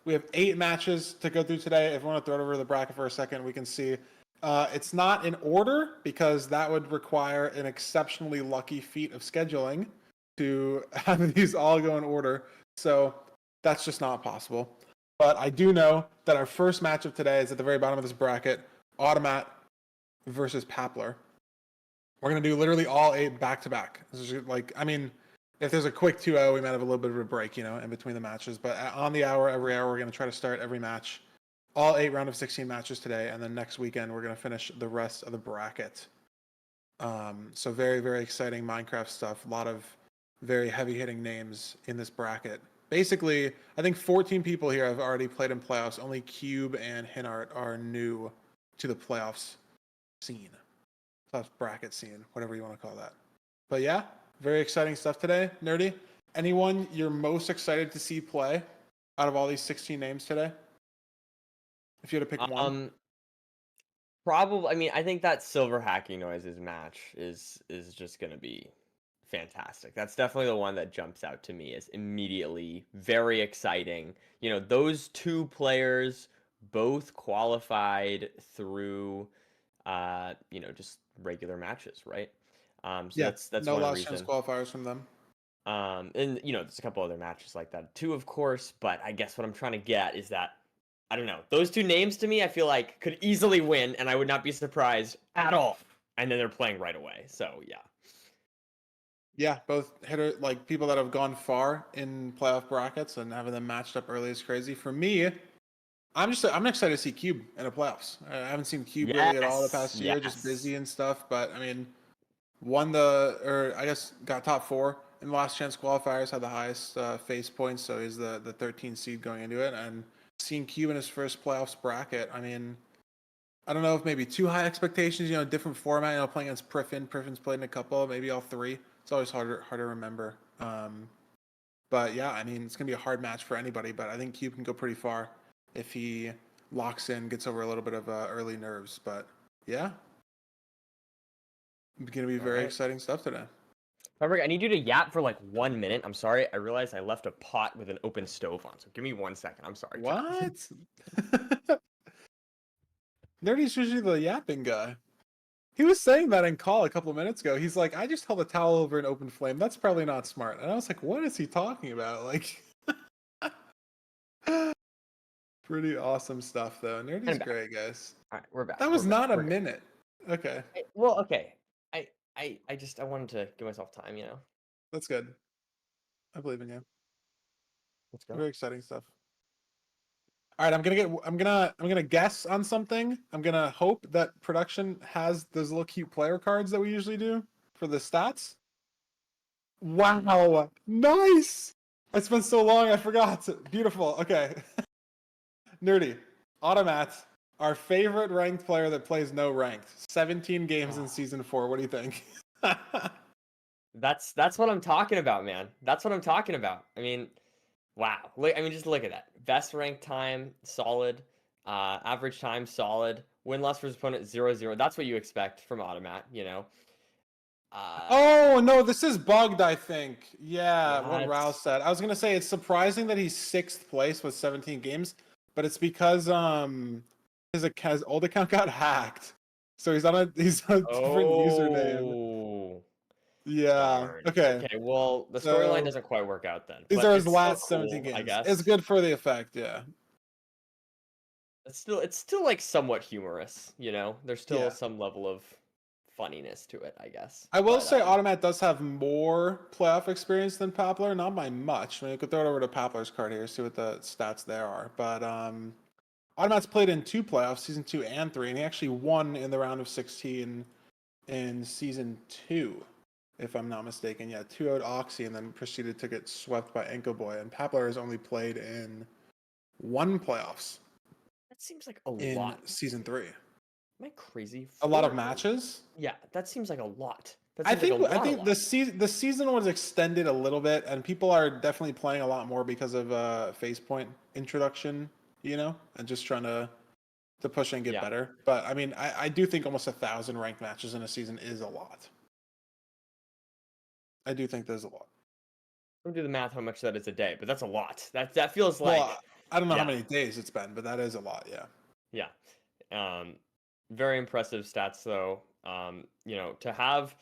We have 8 matches to go through today. If you want to throw it over the bracket for a second, we can see. It's not in order because that would require an exceptionally lucky feat of scheduling to have these all go in order. So that's just not possible. But I do know that our first match of today is at the very bottom of this bracket, Automatt versus Paplerr. We're going to do literally all 8 back-to-back. This is like, I mean, if there's a quick 2-0, we might have a little bit of a break, in between the matches. But on the hour, every hour, we're going to try to start every match. All 8 round of 16 matches today, and then next weekend, we're going to finish the rest of the bracket. So very, very exciting Minecraft stuff. A lot of very heavy-hitting names in this bracket. Basically, I think 14 people here have already played in playoffs. Only Cube and Hinart are new to the playoffs scene. Playoffs bracket scene, whatever you want to call that. But yeah, very exciting stuff today. Nerdy, anyone you're most excited to see play out of all these 16 names today? If you had to pick one. Probably. I mean, I think that Silver Hacking Noises match is just gonna be fantastic. That's definitely the one that jumps out to me as immediately very exciting. Those 2 players both qualified through, just regular matches, right? So Yeah, that's no one last chance reason. qualifiers from them. And there's a couple other matches like that too, of course. But I guess what I'm trying to get is that I don't know. Those 2 names to me, I feel like could easily win, and I would not be surprised at all. And then they're playing right away. So yeah. Yeah, both hitter like people that have gone far in playoff brackets and having them matched up early is crazy. For me, I'm excited to see Cube in the playoffs. I haven't seen Cube really at all the past year, just busy and stuff. But I mean, got top 4 in the last chance qualifiers, had the highest face points, so he's the 13th seed going into it. And seeing Cube in his first playoffs bracket, I mean, I don't know if maybe too high expectations, different format, playing against Priffin. Priffin's played in a couple, maybe all 3. It's always hard to remember. But yeah, I mean, it's going to be a hard match for anybody, but I think Cube can go pretty far if he locks in, gets over a little bit of early nerves. But yeah, it's going to be very exciting stuff today. Fabric, I need you to yap for like 1 minute. I'm sorry. I realized I left a pot with an open stove on, so give me 1 second. I'm sorry. What? Nerdy's usually the yapping guy. He was saying that in call a couple of minutes ago. He's like, I just held a towel over an open flame. That's probably not smart. And I was like, what is he talking about? Like, pretty awesome stuff, though. Nerdy's great, guys. All right, we're back. That was not a minute. Okay. Well, okay. I wanted to give myself time, That's good. I believe in you. Let's go. Very exciting stuff. All right, I'm gonna guess on something. I'm gonna hope that production has those little cute player cards that we usually do for the stats. Wow, nice! It's been so long, I forgot. Beautiful. Okay, Nerdy, Automatt, our favorite ranked player that plays no ranked. 17 games in season 4. What do you think? That's what I'm talking about, man. That's what I'm talking about. I mean, wow. Just look at that. Best ranked time, solid. Average time, solid. Win-loss versus opponent, 0-0. That's what you expect from Automatt, Oh, no, this is bugged, I think. Yeah, what Rouse said. I was going to say it's surprising that he's 6th place with 17 games, but it's because his old account got hacked. So he's on a different username. Yeah. Darn. Okay. Okay, well, the storyline doesn't quite work out then. These are his last 17 games. I guess. It's good for the effect, yeah. It's still like somewhat humorous, There's still some level of funniness to it, I guess. I will say Automatt does have more playoff experience than Paplerr, not by much. I mean, you could throw it over to Papler's card here, see what the stats there are. But Automatt's played in 2 playoffs, season 2 and 3, and he actually won in the round of 16 in season 2, if I'm not mistaken. Yeah, 2-0'd Oxy and then proceeded to get swept by Enko Boy. And Paplerr has only played in 1 playoffs. That seems like a lot. In season 3. Am I crazy? A lot of matches? Yeah, that seems like a lot. I think the season was extended a little bit, and people are definitely playing a lot more because of Face Point introduction, and just trying to push and get better. But I mean, I do think almost 1,000 ranked matches in a season is a lot. I do think there's a lot. Don't do the math how much that is a day, but that's a lot. That feels like I don't know how Yeah. many days it's been, but that is a lot. Yeah. Yeah. Very impressive stats though. To have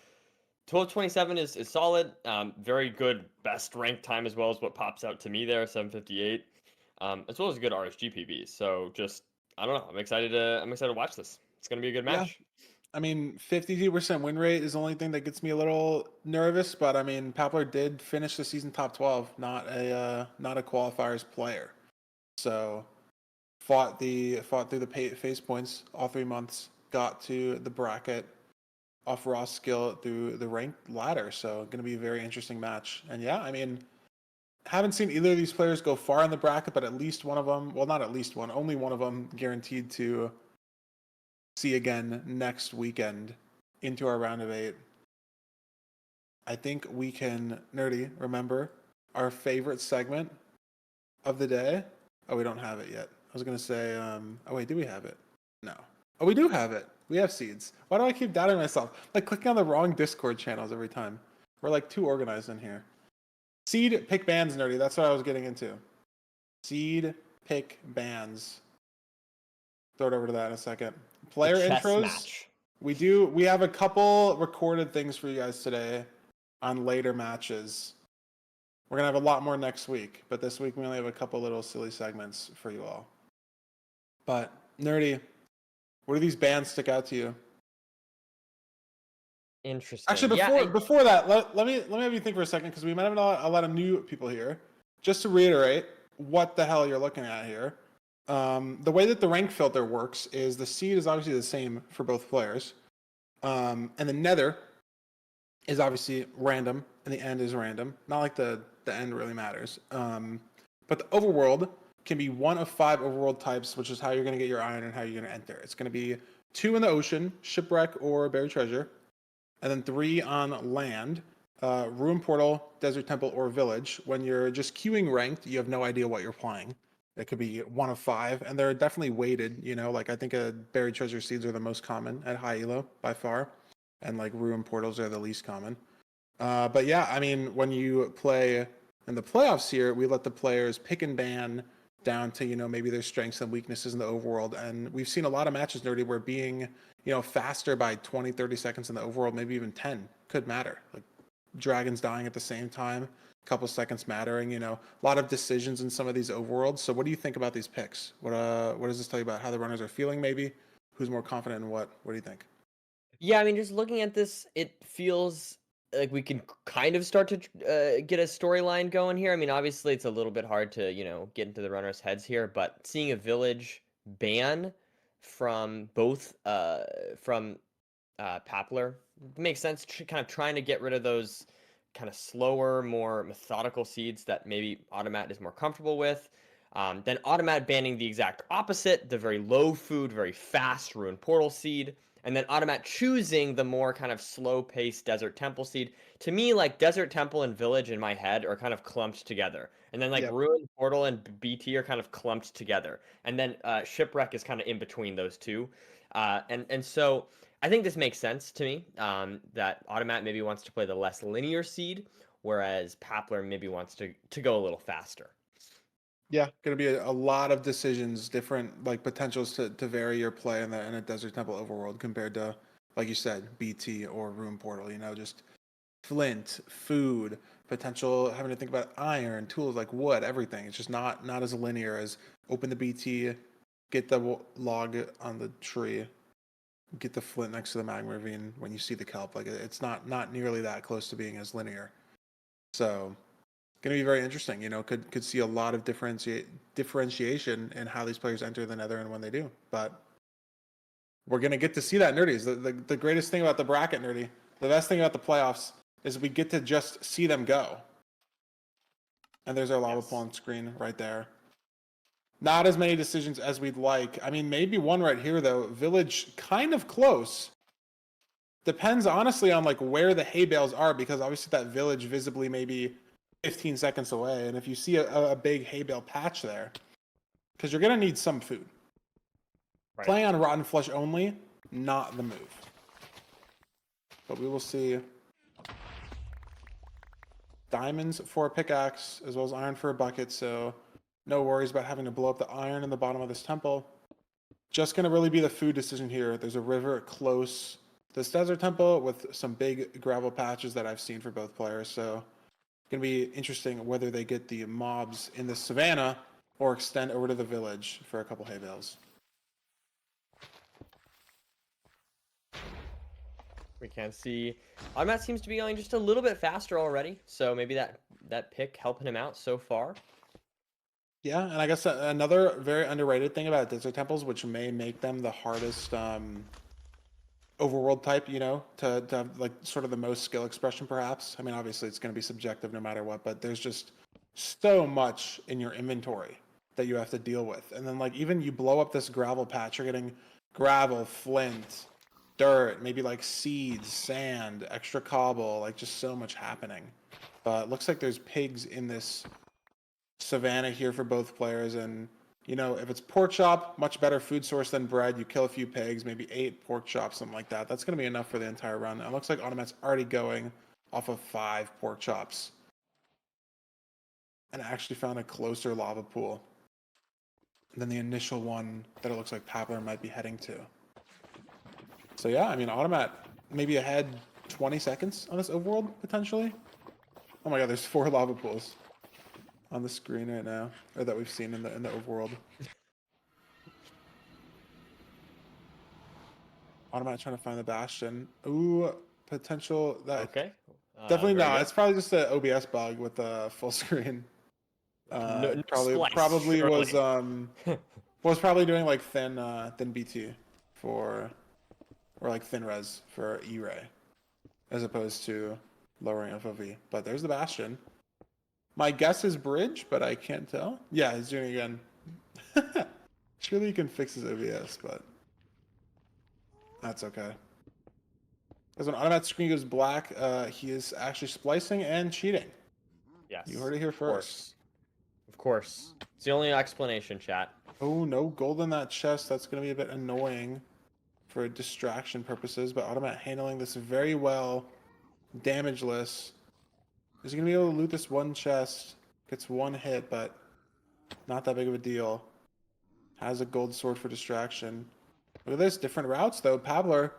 12:27 is solid. Very good best rank time as well as what pops out to me there, 7:58. As well as good RSG PBs. So just I don't know. I'm excited to watch this. It's gonna be a good Yeah. match. I mean, 52% win rate is the only thing that gets me a little nervous, but I mean, Paplerr did finish the season top 12, not a qualifiers player. So fought through the phase points all 3 months, got to the bracket off raw skill through the ranked ladder. So going to be a very interesting match. And yeah, I mean, haven't seen either of these players go far in the bracket, but at least one of them, well, not at least one, only one of them guaranteed to see again next weekend into our round of 8. I think we can, Nerdy, remember our favorite segment of the day. Oh, we don't have it yet. I was going to say, oh wait, do we have it? No. Oh, we do have it. We have seeds. Why do I keep doubting myself? Like clicking on the wrong Discord channels every time. We're like too organized in here. Seed pick bands, Nerdy. That's what I was getting into. Seed pick bands. Throw it over to that in a second. The Player chess intros. match. We have a couple recorded things for you guys today on later matches. We're going to have a lot more next week, but this week we only have a couple little silly segments for you all. But, Nerdy, what do these bands stick out to you? Interesting. Actually, before that, let me have you think for a second, because we might have a lot of new people here. Just to reiterate what the hell you're looking at here. The way that the rank filter works is the seed is obviously the same for both players. And the nether is obviously random, and the end is random. Not like the end really matters. But the overworld can be one of 5 overworld types, which is how you're going to get your iron and how you're going to enter. It's going to be 2 in the ocean, shipwreck or buried treasure, and then 3 on land, ruin portal, desert temple, or village. When you're just queuing ranked, you have no idea what you're playing. It could be 1 of 5, and they're definitely weighted. Like I think buried treasure seeds are the most common at high elo by far, and like ruin portals are the least common. But yeah, I mean, when you play in the playoffs here, we let the players pick and ban down to, maybe their strengths and weaknesses in the overworld. And we've seen a lot of matches, Nerdy, where being, faster by 20, 30 seconds in the overworld, maybe even 10, could matter. Like dragons dying at the same time, a couple seconds mattering, a lot of decisions in some of these overworlds. So what do you think about these picks? What does this tell you about how the runners are feeling maybe? Who's more confident in what? What do you think? Yeah, I mean, just looking at this, it feels like we can kind of start to get a storyline going here. I mean, obviously, it's a little bit hard to, get into the runners' heads here, but seeing a village ban from both from Paplerr makes sense. Kind of trying to get rid of those kind of slower, more methodical seeds that maybe Automatt is more comfortable with. Then Automatt banning the exact opposite, the very low food, very fast Ruin Portal seed. And then Automatt choosing the more kind of slow-paced Desert Temple seed. To me, like Desert Temple and Village in my head are kind of clumped together. And then like Yep. Ruin Portal and BT are kind of clumped together. And then Shipwreck is kind of in between those two. And so I think this makes sense to me, that Automatt maybe wants to play the less linear seed, whereas Paplerr maybe wants to go a little faster. Yeah, going to be a lot of decisions, different like potentials to vary your play in a Desert Temple overworld compared to, like you said, BT or Ruin Portal. Just flint, food, potential having to think about iron, tools like wood, everything. It's just not as linear as open the BT, get the log on the tree, get the flint next to the magma ravine when you see the kelp. Like it's not nearly that close to being as linear. So going to be very interesting. Could see a lot of differentiation in how these players enter the Nether and when they do. But we're going to get to see that, Nerdy. The greatest thing about the bracket, Nerdy, the best thing about the playoffs is we get to just see them go. And there's our lava pool on screen right there. Not as many decisions as we'd like. I mean, maybe one right here, though. Village kind of close. Depends, honestly, on like where the hay bales are, because obviously that village visibly maybe 15 seconds away. And if you see a big hay bale patch there, because you're going to need some food. Right. Playing on rotten flesh only, not the move. But we will see. Diamonds for a pickaxe, as well as iron for a bucket. So No worries about having to blow up the iron in the bottom of this temple. Just going to really be the food decision here. There's a river close to this desert temple with some big gravel patches that I've seen for both players. So it's going to be interesting whether they get the mobs in the savannah or extend over to the village for a couple hay bales. We can see Automatt seems to be going just a little bit faster already, so maybe that pick helping him out so far. Yeah, and I guess another very underrated thing about desert temples, which may make them the hardest overworld type, to have like sort of the most skill expression perhaps. I mean, obviously it's going to be subjective no matter what, but there's just so much in your inventory that you have to deal with. And then like even you blow up this gravel patch, you're getting gravel, flint, dirt, maybe like seeds, sand, extra cobble, like just so much happening. But it looks like there's pigs in this savannah here for both players, and if it's pork chop, much better food source than bread. You kill a few pigs, maybe 8 pork chops, something like that. That's going to be enough for the entire run. It looks like Automatt's already going off of 5 pork chops and actually found a closer lava pool than the initial one that it looks like Paplerr might be heading to. So yeah, I mean, Automatt maybe ahead 20 seconds on this overworld, potentially. Oh my god, there's 4 lava pools on the screen right now, or that we've seen in the overworld. Automatt trying to find the bastion. Ooh, potential that. Okay. Definitely very not. good. It's probably just an OBS bug with the full screen. No Probably splice, was probably doing like thin BT or like thin res for E-ray as opposed to lowering FOV. But there's the bastion. My guess is bridge, but I can't tell. Yeah, he's doing it again. Surely he can fix his OBS, but that's okay. Because when Automatt's screen goes black, he is actually splicing and cheating. Yes. You heard it here first. Of course. It's the only explanation, chat. Oh, no gold in that chest. That's going to be a bit annoying for distraction purposes, but Automatt handling this very well, damageless. Is he going to be able to loot this one chest? Gets 1 hit, but not that big of a deal. Has a gold sword for distraction. Look at this, different routes though. Paplerr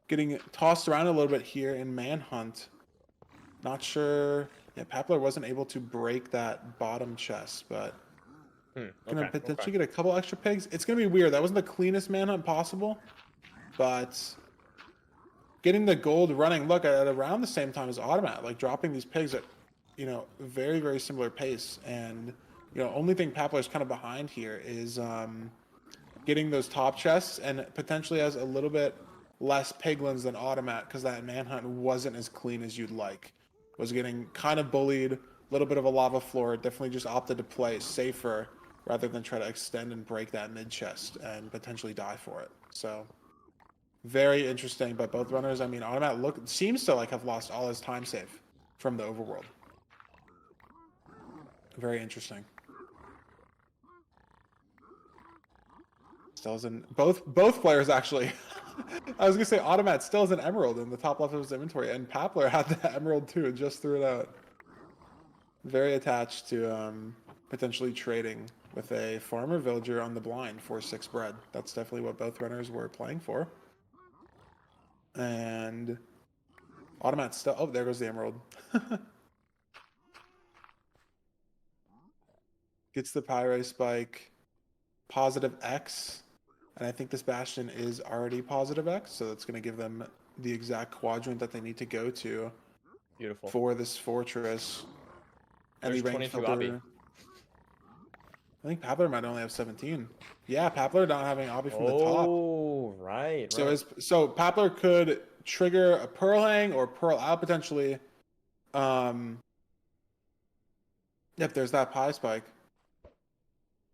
getting tossed around a little bit here in Manhunt. Not sure. Yeah, Paplerr wasn't able to break that bottom chest, but gonna potentially get a couple extra pigs. It's gonna be weird. That wasn't the cleanest Manhunt possible, but getting the gold running. Look, at around the same time as Automatt, like dropping these pigs at very, very similar pace. And only thing Paplerr's kind of behind here is getting those top chests, and potentially has a little bit less piglins than Automatt because that Manhunt wasn't as clean as you'd like. Was getting kind of bullied, a little bit of a lava floor. Definitely just opted to play safer rather than try to extend and break that mid chest and potentially die for it. So very interesting. But both runners, I mean, Automatt seems to like have lost all his time save from the overworld. Very interesting. Still in both players actually. I was gonna say Automatt still has an emerald in the top left of his inventory, and Paplerr had the emerald too and just threw it out. Very attached to potentially trading with a farmer villager on the blind for 6 bread. That's definitely what both runners were playing for. And Automatt still. Oh, there goes the emerald. Gets the pyro spike. Positive X. And I think this bastion is already positive X, so that's going to give them the exact quadrant that they need to go to. Beautiful. For this fortress. And There's the rank 22 filter. I think Paplerr might only have 17. Yeah, Paplerr not having Obby from the top. Oh, right. So Paplerr could trigger a pearl hang or pearl out potentially. Yep, there's that pie spike.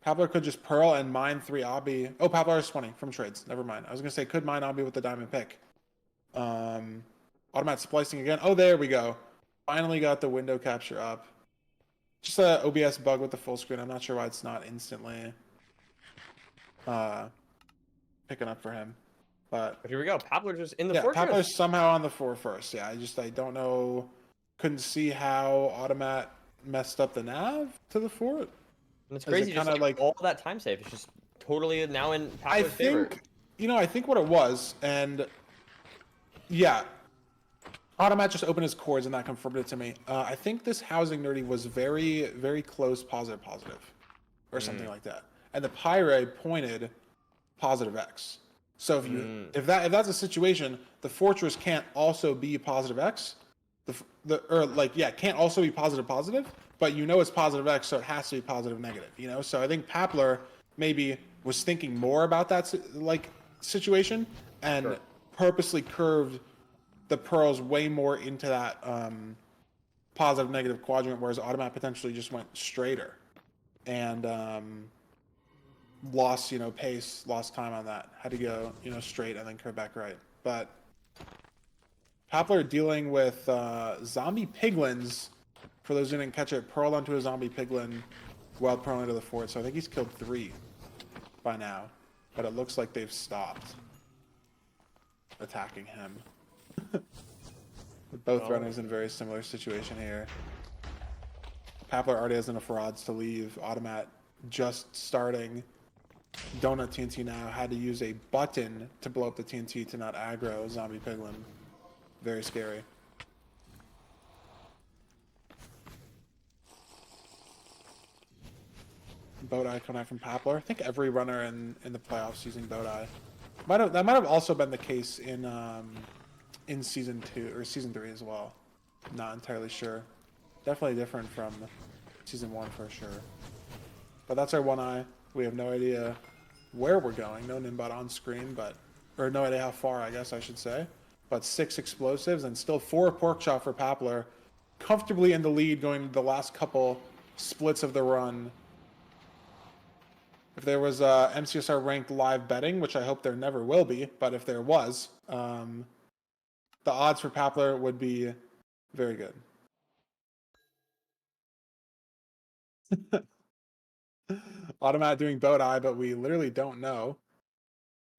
Paplerr could just pearl and mine 3 obby. Oh, Paplerr is 20 from trades. Never mind. I was gonna say could mine obby with the diamond pick. Automatt splicing again. Oh, there we go. Finally got the window capture up. Just a OBS bug with the full screen. I'm not sure why it's not instantly picking up for him. But here we go. Paplerr just in the fortress. Paplerr's somehow on the 4 first. Yeah, I don't know. Couldn't see how Automatt messed up the nav to the fort. And it's Is it crazy, just kinda like all that time save. It's just totally now in I Paplerr's favor. think, I think what it was, and yeah, Automatt just opened his chords and that confirmed it to me. I think this housing nerdy was very, very close positive, or something like that. And the Pyre pointed positive X. So if that's a situation, the fortress can't also be positive X. Can't also be positive, but it's positive X, so it has to be positive negative. So I think Paplerr maybe was thinking more about that situation and purposely curved the pearls way more into that positive negative quadrant, whereas Automatt potentially just went straighter and lost pace, lost time on that. Had to go straight and then curve back right. But Paplerr dealing with zombie piglins. For those who didn't catch it, pearl onto a zombie piglin while pearling into the fort. So I think he's killed 3 by now, but it looks like they've stopped attacking him. Both runners in a very similar situation here. Paplerr already has enough rods to leave. Automatt just starting. Donut TNT now had to use a button to blow up the TNT to not aggro zombie piglin. Very scary. Boat Eye coming out from Paplerr. I think every runner in the playoffs using Boat Eye. That might have also been the case in season 2 or season 3 as well. Not entirely sure. Definitely different from season 1 for sure. But that's our one eye. We have no idea where we're going. No Nimbot on screen, or no idea how far, I guess I should say. But 6 explosives and still 4 pork chop for Paplerr. Comfortably in the lead going into the last couple splits of the run. If there was MCSR ranked live betting, which I hope there never will be, but if there was, the odds for Paplerr would be very good. Automatt doing boat eye, but we literally don't know.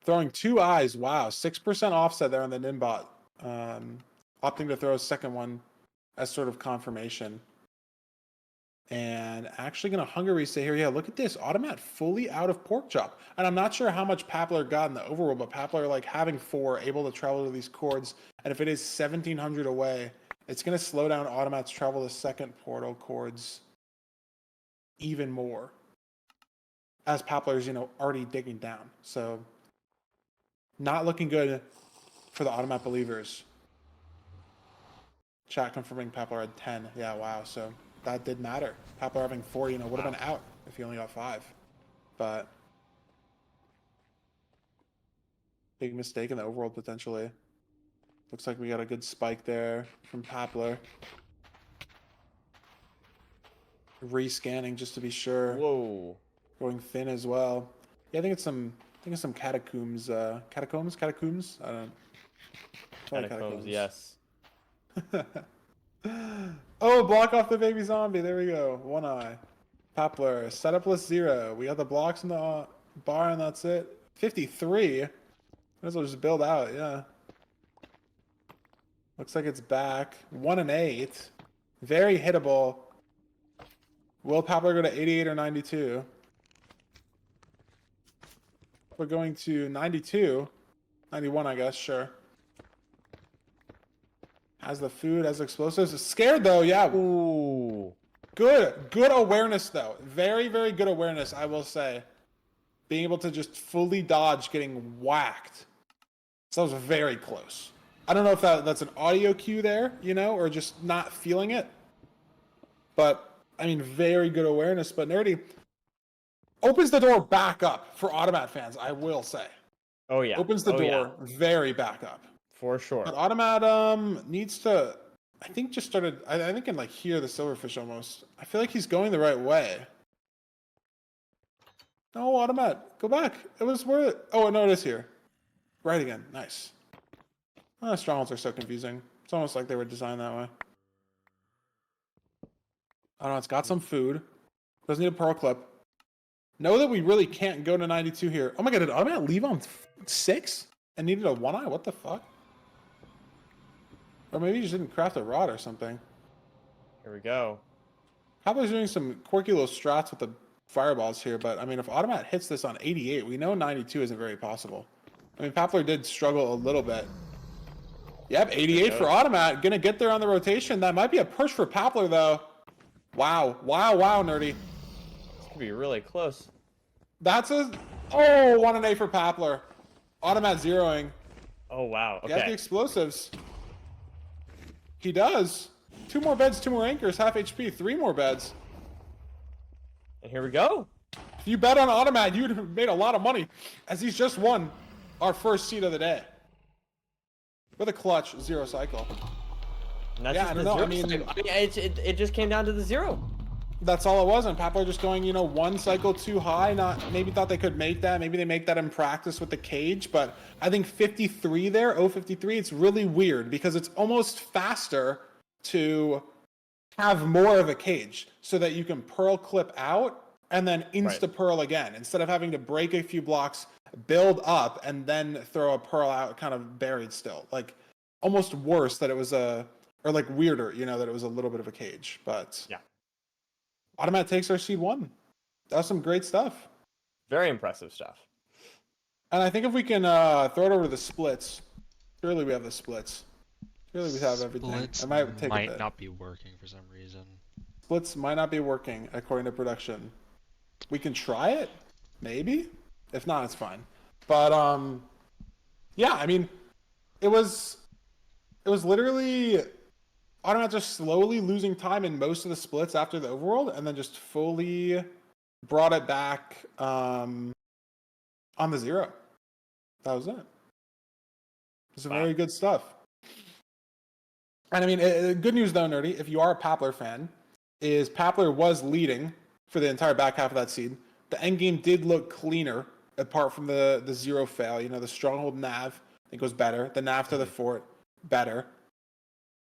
Throwing 2 eyes, wow, 6% offset there on the Nimbot. Opting to throw a second one as sort of confirmation. And actually going to hunger reset here. Yeah, look at this. Automatt fully out of pork chop. And I'm not sure how much Paplerr got in the overworld, but Paplerr having 4, able to travel to these chords. And if it is 1,700 away, it's going to slow down Automatt's travel to second portal chords even more. As Paplerr's, already digging down. So not looking good for the Automatt believers. Chat confirming Paplerr had 10. Yeah, wow. So that did matter. Paplerr having 4, would have been out if he only got 5. But big mistake in the overworld potentially. Looks like we got a good spike there from Paplerr. Rescanning just to be sure. Whoa. Going thin as well. Yeah, I think it's some catacombs. Catacombs? I don't know. Catacombs, yes. Oh, block off the baby zombie. There we go. One eye. Paplerr. Setup list 0. We got the blocks in the bar and that's it. 53. Might as well just build out, yeah. Looks like it's back. 1 and 8. Very hittable. Will Paplerr go to 88 or 92? We're going to 92. 91, I guess, sure. Has the food, has explosives. Scared though, yeah. Ooh. Good awareness though. Very, very good awareness, I will say. Being able to just fully dodge getting whacked. So that was very close. I don't know if that's an audio cue there, or just not feeling it. But, I mean, very good awareness. But Nerdy opens the door back up for Automatt fans, I will say. Oh, yeah. Opens the door very back up. For sure. But Automatt needs to, I think just started, I think can hear the silverfish almost. I feel like he's going the right way. No, Automatt, go back. It was worth it. Oh, no, it is here. Right again. Nice. Oh, strongholds are so confusing. It's almost like they were designed that way. I don't know, it's got some food. Doesn't need a pearl clip. Know that we really can't go to 92 here. Oh my god, did Automatt leave on 6? And needed a 1 eye? What the fuck? Or maybe he just didn't craft a rod or something. Here we go. Paplerr's doing some quirky little strats with the fireballs here, but I mean, if Automatt hits this on 88, we know 92 isn't very possible. I mean, Paplerr did struggle a little bit. Yep, 88 for Automatt. Gonna get there on the rotation. That might be a push for Paplerr, though. Wow, Nerdy. This could be really close. That's a... Oh, 1 and A for Paplerr. Automatt zeroing. Oh, wow. Okay. Get the explosives. He does. 2 more beds, 2 more anchors, half HP, 3 more beds. And here we go. If you bet on Automatt, you'd have made a lot of money, as he's just won our first seed of the day. With a clutch 0 cycle. And that's Yeah, just I don't the know. zero cycle. It just came down to the 0. That's all it was, and Paplerr just going, 1 cycle too high. Maybe thought they could make that. Maybe they make that in practice with the cage, but I think 53 there, 053, it's really weird because it's almost faster to have more of a cage so that you can pearl clip out and then insta pearl again instead of having to break a few blocks, build up, and then throw a pearl out kind of buried still. Like almost worse that it was weirder, that it was a little bit of a cage, but yeah. Automatt takes our seed 1. That was some great stuff. Very impressive stuff. And I think if we can throw it over to the splits, surely we have the splits. Surely we have everything. Splits I might take might not be working for some reason. Splits might not be working according to production. We can try it, maybe. If not, it's fine. But yeah, I mean, it was literally Automatt just slowly losing time in most of the splits after the overworld, and then just fully brought it back on the 0. That was it. It's very good stuff. And I mean, good news though, Nerdy, if you are a Paplerr fan, is Paplerr was leading for the entire back half of that seed. The endgame did look cleaner, apart from the 0 fail. The Stronghold nav, I think was better. The nav to the fort, better.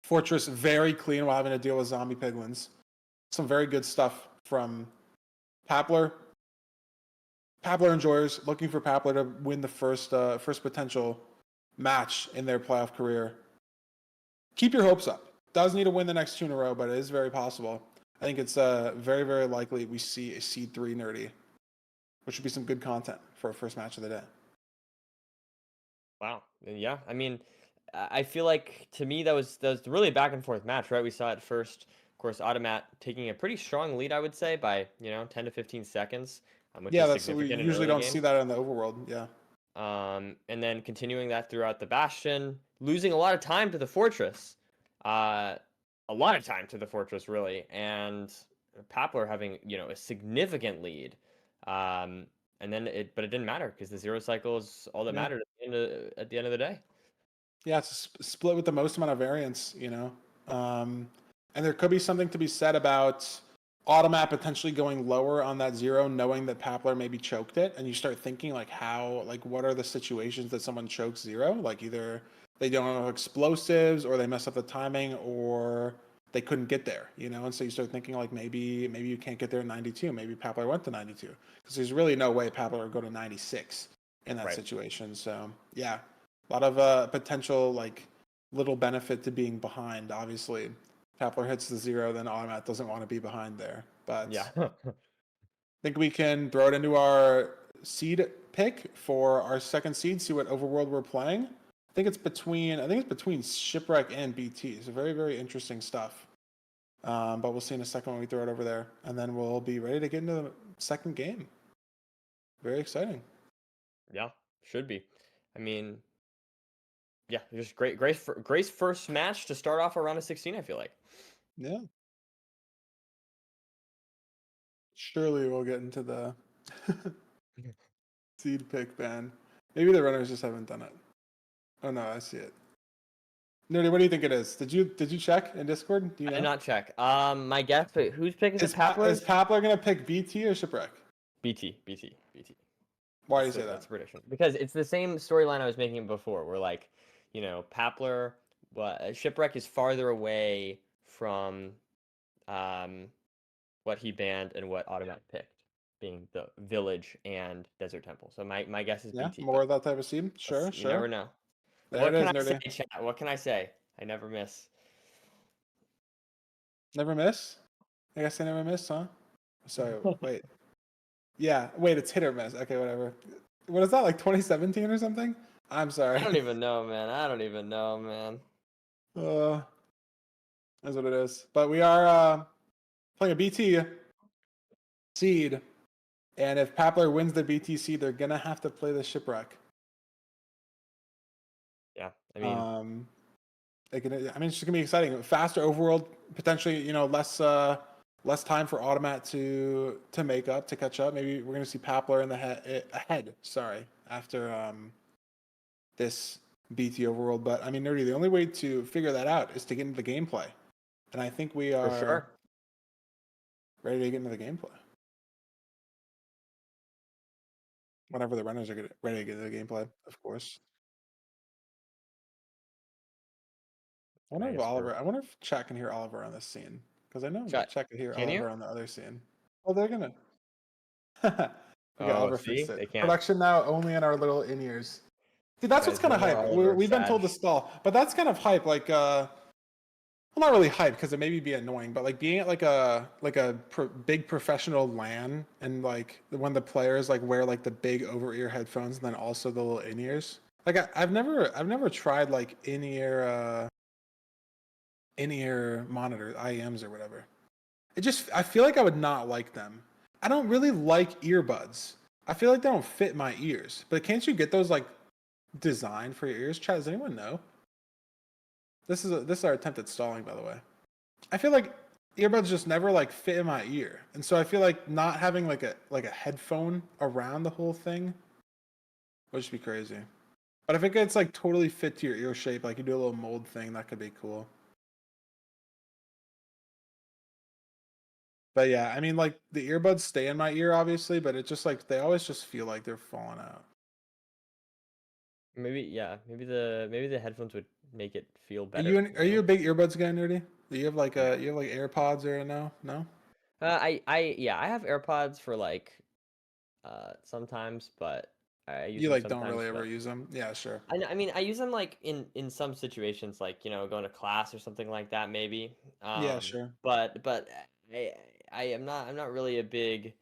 Fortress, very clean while having to deal with zombie piglins. Some very good stuff from Paplerr. Paplerr enjoyers looking for Paplerr to win the first potential match in their playoff career. Keep your hopes up. Does need to win the next 2 in a row, but it is very possible. I think it's very, very likely we see a seed 3 Nerdy, which would be some good content for our first match of the day. Wow. Yeah. I mean, I feel like to me that was really a back and forth match, right? We saw at first, of course, Automatt taking a pretty strong lead, I would say, by 10 to 15 seconds. Which yeah, is that's we usually don't see that in the overworld. Yeah. And then continuing that throughout the Bastion, losing a lot of time to the Fortress, a lot of time to the Fortress really, and Paplerr having a significant lead. And then it didn't matter because the 0 cycle is all that mattered at the end of the day. Yeah, it's a split with the most amount of variance, and there could be something to be said about Automatt potentially going lower on that 0, knowing that Paplerr maybe choked it, and you start thinking what are the situations that someone chokes 0? Like either they don't have explosives, or they mess up the timing, or they couldn't get there, and so you start thinking maybe you can't get there at 92, maybe Paplerr went to 92, because there's really no way Paplerr would go to 96 in that situation. So yeah. A lot of potential little benefit to being behind. Obviously, Paplerr hits the 0, then Automatt doesn't want to be behind there. But yeah, I think we can throw it into our seed pick for our second seed. See what overworld we're playing. I think it's between Shipwreck and BT. So very, very interesting stuff. But we'll see in a second when we throw it over there, and then we'll be ready to get into the second game. Very exciting. Yeah, should be. I mean. Yeah, just great first match to start off a round of 16, I feel like. Yeah. Surely we'll get into the seed pick ban. Maybe the runners just haven't done it. Oh no, I see it. Nerdy, what do you think it is? Did you check in Discord? Do you know? I did not check. My guess, wait, whose pick is it? Paplerr? Is Paplerr gonna pick BT or Shipwreck? BT. Why do you say that? That's a prediction. Because it's the same storyline I was making before. Where Paplerr, Shipwreck is farther away from what he banned and what Automatt picked, being the village and desert temple. So my guess is BT. More of that type of seed. Sure. You never know. What can I say, chat? What can I say? I never miss. Never miss? I guess I never miss, huh? Sorry, wait. Yeah, wait, it's hit or miss. Okay, whatever. What is that, like 2017 or something? I'm sorry. I don't even know, man. I don't even know, man. That's what it is. But we are playing a BT seed, and if Paplerr wins the BT seed, they're gonna have to play the shipwreck. Yeah, I mean, I mean, it's just gonna be exciting. Faster overworld, potentially, less time for Automatt to make up, to catch up. Maybe we're gonna see Paplerr in the ahead. Sorry, after this BT overworld. But I mean, Nerdy, the only way to figure that out is to get into the gameplay, and I think we for are sure. ready to get into the gameplay. Whenever the runners are ready to get into the gameplay, of course. I I wonder if chat can hear Oliver on this scene, because I know Chat, chat could hear can you? Oliver on the other scene. Oh, they're gonna. Okay, Oh, Oliver see, fixed it. they can't. Production now only in our little in-ears. Dude, that's what's Guys, kind no of more hype. Oliver. We've been Sad. told to stall, but that's kind of hype. Like, well, not really hype because it maybe be annoying, but like being at like a big professional LAN, and like when the players like wear like the big over-ear headphones and then also the little in-ears. Like I've never tried like in-ear monitors, IEMs or whatever. I feel like I would not like them. I don't really like earbuds. I feel like they don't fit my ears. But can't you get those like designed for your ears? Chat, does anyone know? This is our attempt at stalling, by the way. I feel like earbuds just never like fit in my ear, and so I feel like not having like a headphone around the whole thing would just be crazy. But if it gets like totally fit to your ear shape, like you do a little mold thing, that could be cool. But yeah, I mean, like the earbuds stay in my ear, obviously, but it just like they always just feel like they're falling out. Maybe, yeah, maybe the headphones would make it feel Are better. are you a big earbuds guy, Nerdy? Do you have like AirPods or no? No? Yeah, I have AirPods for like sometimes, but I use You them like don't sometimes. really ever But use them? Yeah, sure. I mean, I use them like in some situations, like going to class or something like that, maybe. Yeah, sure. But I I'm not really a big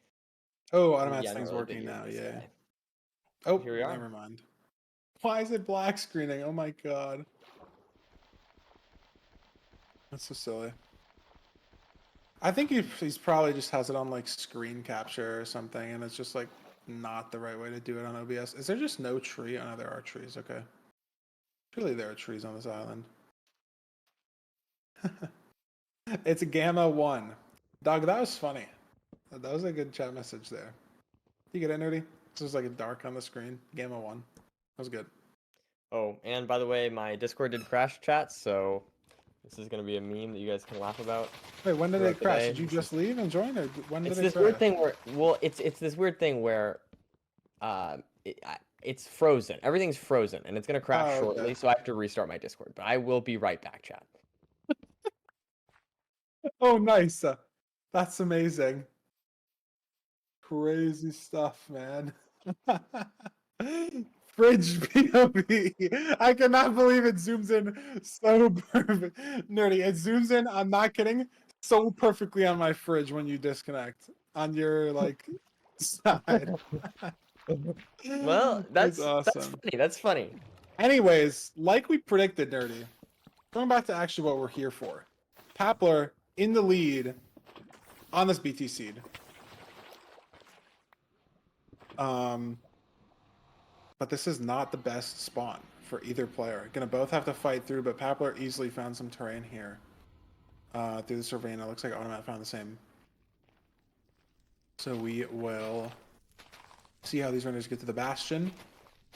Oh, yeah, Automat's I'm not thing's really a big working now. earpiece Yeah. guy. Oh, Here we are. never mind. Why is it black screening? Oh my god. That's so silly. I think he's probably just has it on like screen capture or something, and it's just like not the right way to do it on OBS. Is there just no tree? Oh no, there are trees. Okay. Surely there are trees on this island. It's Gamma 1. Dog, that was funny. That was a good chat message there. You get it, Nerdy? This was like a dark on the screen. Gamma 1. That was good. Oh, and by the way, my Discord did crash chat, so this is gonna be a meme that you guys can laugh about Wait, when did throughout it the crash? day. Did you just leave and join, or when did It's it this crash? weird thing where, well, it's this weird thing where, it's frozen. Everything's frozen, and it's gonna crash Oh, okay. shortly, so I have to restart my Discord. But I will be right back, chat. Oh, nice. That's amazing. Crazy stuff, man. Fridge POV. I cannot believe it zooms in so perfect. Nerdy, it zooms in, I'm not kidding, so perfectly on my fridge when you disconnect. On your like side. Well, That's that's awesome. funny. That's funny. Anyways, like we predicted, Nerdy, going back to actually what we're here for. Paplerr in the lead on this BT seed. But this is not the best spawn for either player. Gonna both have to fight through, but Paplerr easily found some terrain here. Through the Sylvania. It looks like Automatt found the same. So we will see how these runners get to the Bastion,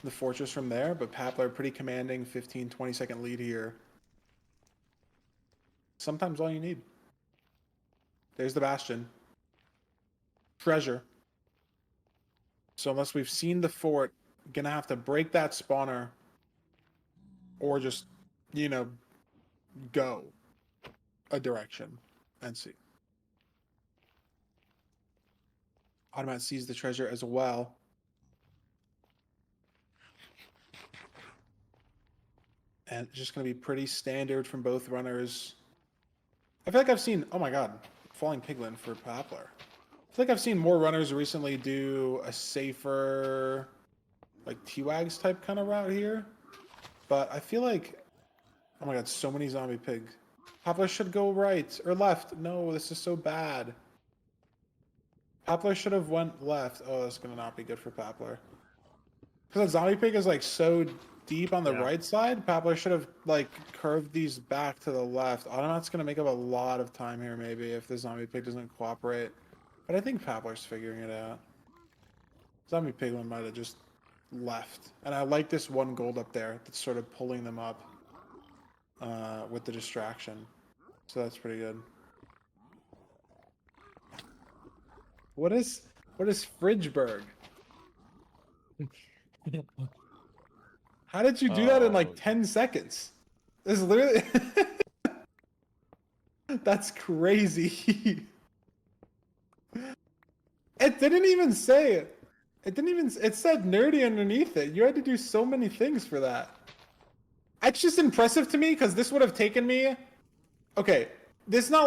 the fortress from there, but Paplerr pretty commanding 15-20 second lead here. Sometimes all you need. There's the Bastion. Treasure. So unless we've seen the fort, gonna have to break that spawner or just, go a direction and see. Automat sees the treasure as well. And it's just going to be pretty standard from both runners. I feel like I've seen, oh my god, falling piglin for Paplerr. feel like I've seen more runners recently do a safer, like T-Wags type kind of route here. But I feel like, oh my god, so many zombie pigs. Paplerr should go right or left. No, this is so bad. Paplerr should have went left. Oh, that's gonna not be good for Paplerr. Because that zombie pig is like so deep on the right side, Paplerr should have like curved these back to the left. Automatt's gonna make up a lot of time here maybe if the zombie pig doesn't cooperate. But I think Papler's figuring it out. Zombie pig one might have just left. And I like this one gold up there that's sort of pulling them up with the distraction. So that's pretty good. What is Fridgeberg? How did you do that in like 10 seconds? This is literally that's crazy. It didn't even say it. It didn't even it said nerdy underneath it. You had to do so many things for that. It's just impressive to me because this would have taken me okay, this is not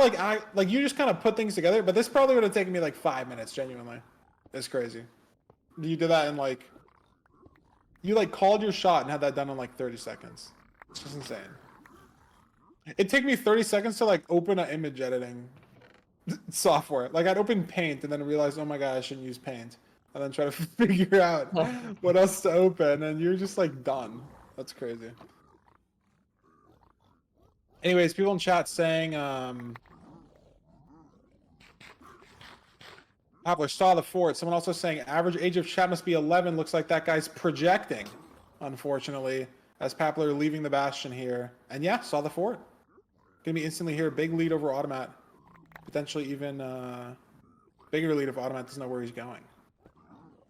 like you just kind of put things together, but this probably would have taken me like 5 minutes genuinely. It's crazy. You did that in like you like called your shot and had that done in like 30 seconds. It's just insane. It took me 30 seconds to like open an image editing software. Like I'd open Paint and then realize, oh my god, I shouldn't use Paint. And then try to figure out what else to open, and you're just like done. That's crazy. Anyways, people in chat saying, Paplerr saw the fort. Someone also saying average age of chat must be 11. Looks like that guy's projecting, unfortunately, as Paplerr leaving the bastion here. And yeah, saw the fort. Gonna be instantly here. Big lead over Automatt. Potentially even bigger lead if Automatt doesn't know where he's going.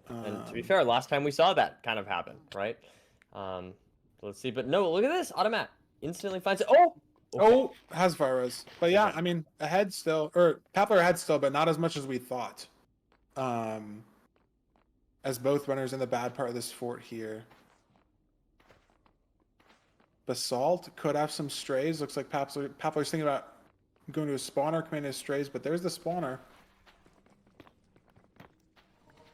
And to be fair, last time we saw that kind of happen, right? Let's see. But no, look at this. Automatt instantly finds it. Oh! Okay. Oh, has fire res. But yeah, I mean, ahead still, or Paplerr ahead still, but not as much as we thought. As both runners in the bad part of this fort here. Basalt could have some strays. Looks like Papler's thinking about going to a spawner, coming to his strays, but there's the spawner.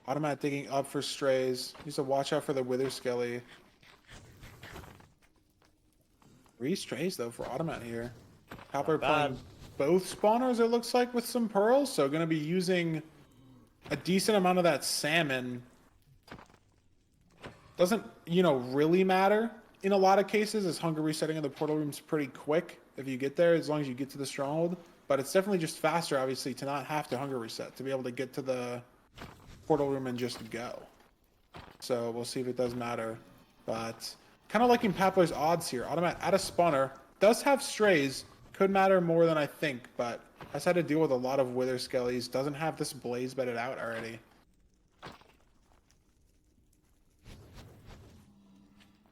Automatt digging up for strays. Needs to watch out for the Wither Skelly. 3 strays though for Automatt here. Paplerr playing both spawners, it looks like, with some pearls, so going to be using a decent amount of that salmon. Doesn't, you know, really matter in a lot of cases, as hunger resetting in the portal room's pretty quick if you get there, as long as you get to the stronghold. But it's definitely just faster, obviously, to not have to hunger reset, to be able to get to the portal room and just go. So we'll see if it does matter. But kind of liking Papler's odds here. Automatt at a spawner. Does have strays. Could matter more than I think, but has had to deal with a lot of Wither Skellies. Doesn't have this blaze bedded out already.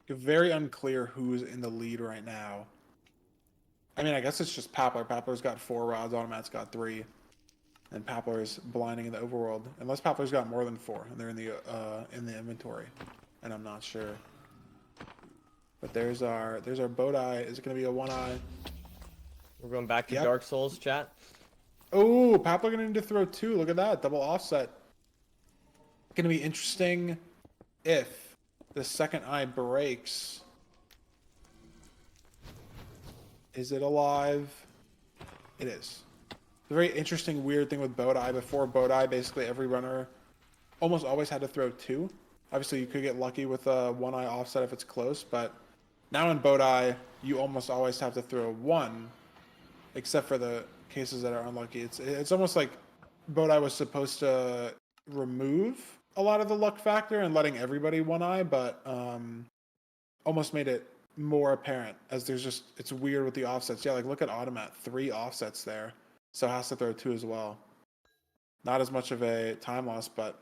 Very unclear who's in the lead right now. I mean, I guess it's just Paplerr. Papler's got 4 rods, Automatt's got 3. And Paplerr is blinding in the overworld. Unless Papler's got more than 4 and they're in the inventory. And I'm not sure. But there's our boat eye. Is it gonna be a 1-eye? We're going back to Dark Souls chat. Oh, Paplerr gonna need to throw 2. Look at that. Double offset. Gonna be interesting if the second eye breaks. Is it alive? It is. It's a very interesting, weird thing with boat eye. Before boat eye, basically every runner almost always had to throw 2. Obviously, you could get lucky with a 1-eye offset if it's close, but now in boat eye, you almost always have to throw 1, except for the cases that are unlucky. It's almost like boat eye was supposed to remove a lot of the luck factor and letting everybody 1-eye, but almost made it more apparent as there's just, it's weird with the offsets. Yeah, like look at Automatt, 3 offsets there, so has to throw 2 as well. Not as much of a time loss, but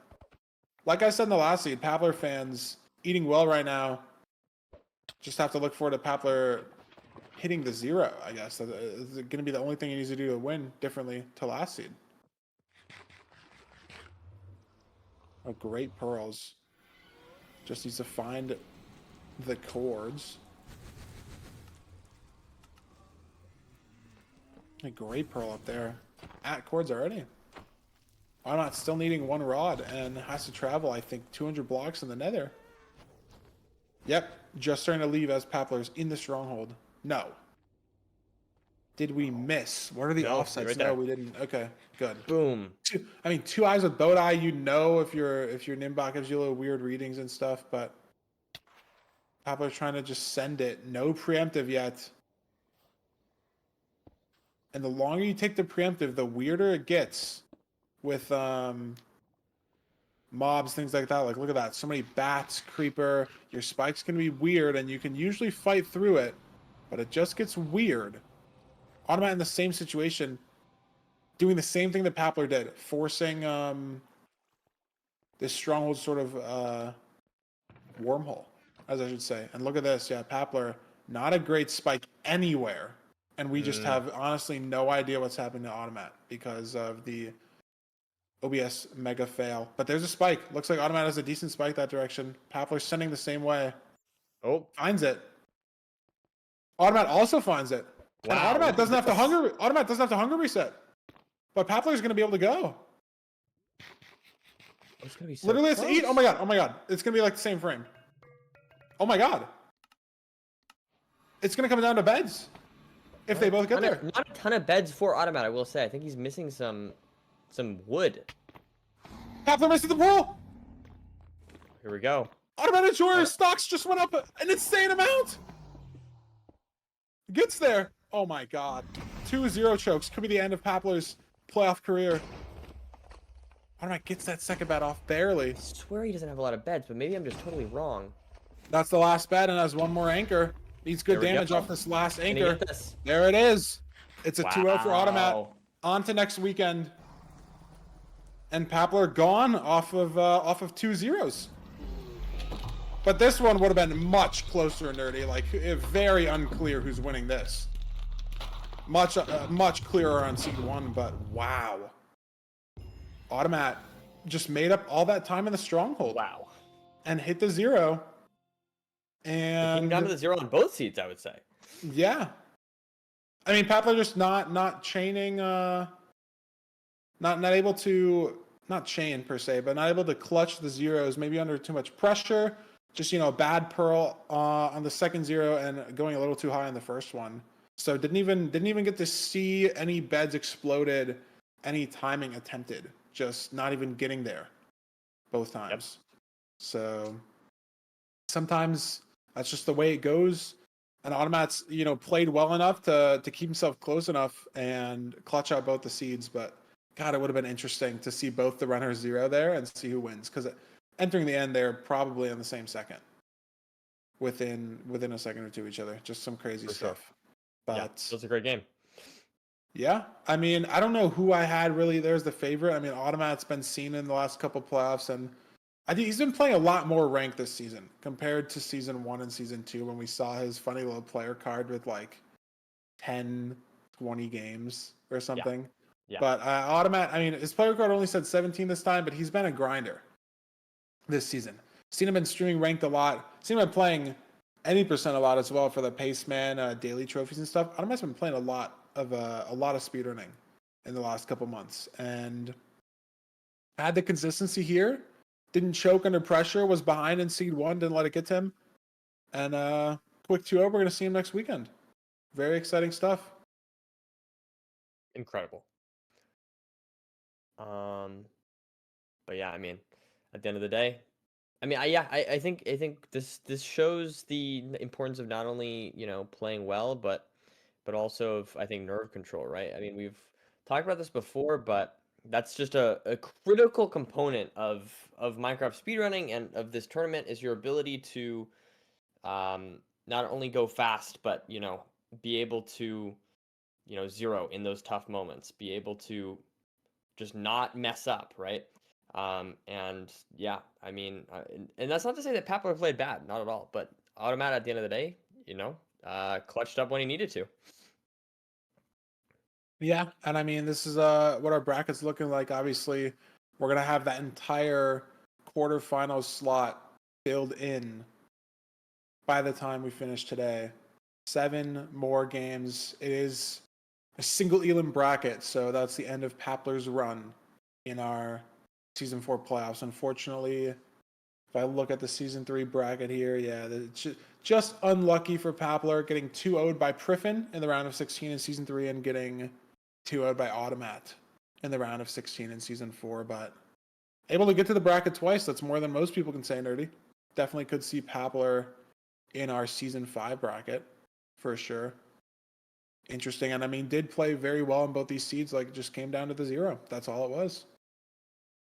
like I said in the last seed, Paplerr fans eating well right now. Just have to look forward to Paplerr hitting the 0, I guess. It's going to be the only thing he needs to do to win differently to last seed. Oh, great pearls. Just needs to find the chords. A great pearl up there. At chords already. Automatt still needing 1 rod and has to travel, I think, 200 blocks in the nether. Yep, just starting to leave as Paplerr's in the stronghold. No. Did we miss? What are the No, offsets? right No, there. we didn't. Okay, good. Boom. Two eyes with boat eye, you know if your Nimbot gives you little weird readings and stuff, but Paplerr's trying to just send it. No preemptive yet. And the longer you take the preemptive, the weirder it gets with mobs, things like that. Like, look at that. So many bats, creeper. Your spikes can be weird, and you can usually fight through it, but it just gets weird. Automatt in the same situation, doing the same thing that Paplerr did, forcing this stronghold sort of wormhole, as I should say. And look at this. Yeah, Paplerr, not a great spike anywhere. And we just have, honestly, no idea what's happening to Automatt because of the OBS mega fail. But there's a spike. Looks like Automatt has a decent spike that direction. Papler's sending the same way. Oh, Finds it. Automatt also finds it. wow. And Automatt doesn't have to hunger reset. But Papler's going to be able to go. It's gonna be so Literally, close. it's 8. Oh my god. It's going to be like the same frame. Oh my god. It's going to come down to beds. If they both get there. Not a ton of beds for Automatt, I will say. I think he's missing some wood. Paplerr misses the pool. Here we go. Automatt Enjoyer stocks just went up an insane amount. Gets there. Oh my god. 2-0 chokes. Could be the end of Papler's playoff career. Automatt gets that second bet off barely. I swear he doesn't have a lot of beds, but maybe I'm just totally wrong. That's the last bet and has one more anchor. Needs good There we damage go. off this last Can he anchor. get this? There it is. It's a 2-0 for Automatt. Wow. On to next weekend. And Paplerr gone off of 2 zeros. But this one would have been much closer, Nerdy. Like, very unclear who's winning this. Much clearer on seed 1, but wow. Automatt just made up all that time in the stronghold. Wow. And hit the 0. It came And down to the 0 on both seats, I would say. yeah. I mean, Paplerr just not chaining, not able to, not chain per se, but not able to clutch the zeros, maybe under too much pressure. Just, bad pearl on the second 0 and going a little too high on the first one. So didn't even get to see any beds exploded, any timing attempted. Just not even getting there both times. Yep. So sometimes that's just the way it goes. And Automatt's, played well enough to keep himself close enough and clutch out both the seeds. But God, it would have been interesting to see both the runners 0 there and see who wins. Because entering the end, they're probably on the same second, within a second or two of each other. Just some crazy stuff. Sure. But yeah, it was a great game. Yeah, I mean, I don't know who I had really. There's the favorite. I mean, Automatt's been seen in the last couple playoffs, and I think he's been playing a lot more ranked this season compared to season 1 and season 2 when we saw his funny little player card with like 10, 20 games or something. Yeah. But Automatt, I mean, his player card only said 17 this time, but he's been a grinder this season. Seen him in streaming ranked a lot. Seen him playing any percent a lot as well for the Paceman daily trophies and stuff. Automatt's been playing a lot of speedrunning in the last couple months, and had the consistency here. Didn't choke under pressure. Was behind in seed 1. Didn't let it get to him. And quick 2-0. We're gonna see him next weekend. Very exciting stuff. Incredible. But yeah, I mean, at the end of the day, I mean, I think this shows the importance of not only playing well, but also of, I think, nerve control, right? I mean, we've talked about this before, but that's just a critical component of Minecraft speedrunning and of this tournament is your ability to not only go fast, but be able to zero in those tough moments, be able to just not mess up, right? And yeah, I mean, and that's not to say that Paplerr played bad, not at all, but Automatt at the end of the day, clutched up when he needed to. Yeah, and I mean, this is what our bracket's looking like. Obviously, we're gonna have that entire quarterfinal slot filled in by the time we finish today. 7 more games. It is a single elim bracket, so that's the end of Paplerr's run in our season 4 playoffs. Unfortunately, if I look at the season 3 bracket here, yeah, it's just unlucky for Paplerr, getting 2-0'd by Priffin in the round of 16 in season 3 and getting 2-0'd by Automatt in the round of 16 in season 4, but able to get to the bracket twice. That's more than most people can say, Nerdy. Definitely could see Paplerr in our season 5 bracket for sure. Interesting. And I mean, did play very well in both these seeds, like just came down to the 0. That's all it was.